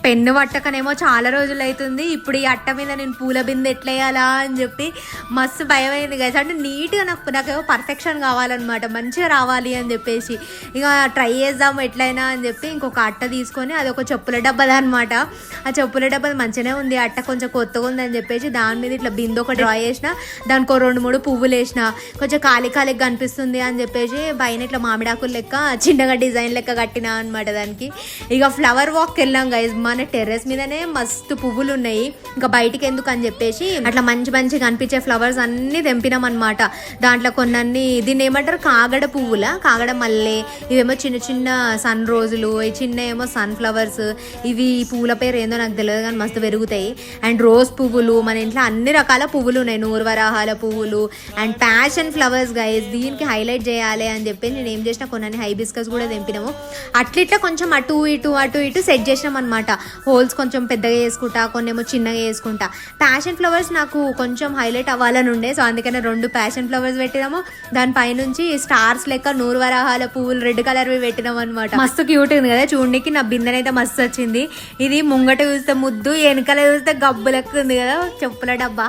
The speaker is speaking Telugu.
పెన్ను పట్టకనేమో చాలా రోజులు అవుతుంది. ఇప్పుడు ఈ అట్ట మీద నేను పూల బిందె ఎట్లా వేయాలా అని చెప్పి మస్తు భయం అయింది గైస్. అంటే నీట్గా నాకేమో పర్ఫెక్షన్ కావాలన్నమాట, మంచిగా రావాలి అని చెప్పేసి ఇక ట్రై చేద్దాం ఎట్లయినా అని చెప్పి ఇంకొక అట్ట తీసుకొని, అది ఒక చెప్పుల డబ్బాది అనమాట. ఆ చెప్పుల డబ్బాది మంచిగానే ఉంది, అట్ట కొంచెం కొత్తగా ఉంది అని చెప్పేసి దాని మీద ఇట్లా బిందె ఒక డ్రా చేసిన, దానికి 2-3 పువ్వులు వేసిన, కొంచెం ఖాళీగా కనిపిస్తుంది అని చెప్పేసి పైన ఇట్లా మామిడాకులు లెక్క చిన్నగా డిజైన్ లెక్క కట్టినా అనమాట దానికి. ఇక ఫ్లవర్ వాక్ వెళ్ళాం గైజ్. మన టెర్రస్ మీదనే మస్తు పువ్వులు ఉన్నాయి, ఇంకా బయటికి ఎందుకు అని చెప్పేసి అట్లా మంచిగా కనిపించే ఫ్లవర్స్ అన్ని తెంపినాం అనమాట. దాంట్లో కొన్ని దీన్ని ఏమంటారు, కాగడ పువ్వుల, కాగడ మల్లె, ఇవేమో చిన్న సన్ రోజులు, ఈ చిన్న ఏమో సన్ ఫ్లవర్స్. ఇవి పువ్వుల పేరు ఏందో నాకు తెలియదు కానీ మస్తు పెరుగుతాయి. అండ్ రోజ్ పువ్వులు, మన ఇంట్లో అన్ని రకాల పువ్వులు ఉన్నాయి, నూరువరాహాల పువ్వులు అండ్ ప్యాషన్ ఫ్లవర్స్ గైజ్. దీనికి హైలైట్ చేయాలి అని చెప్పి నేను ఏం చేసిన, కొన్ని హైబిస్కస్ కూడా తెంపినాము. అట్లిట్లా కొంచెం అటు ఇటు సెట్ చేసినాం అనమాట. హోల్స్ కొంచెం పెద్దగా వేసుకుంటా, కొన్నేమో చిన్నగా వేసుకుంటా. ప్యాషన్ ఫ్లవర్స్ నాకు కొంచెం హైలైట్ అవ్వాలని ఉండే, సో అందుకనే 2 ప్యాషన్ ఫ్లవర్స్ పెట్టినాము. దానిపైనుంచి స్టార్స్ లెక్క నూరువరాహాల పువ్వులు రెడ్ కలర్వి పెట్టినాం అనమాట. మస్తు క్యూట్ ఉంది కదా చూడడానికి. నా బిందెనైతే మస్తు వచ్చింది. ఇది ముంగట చూస్తే ముద్దు, వెనకాల చూస్తే గబ్బు లెక్క ఉంది కదా చెప్పుల డబ్బా.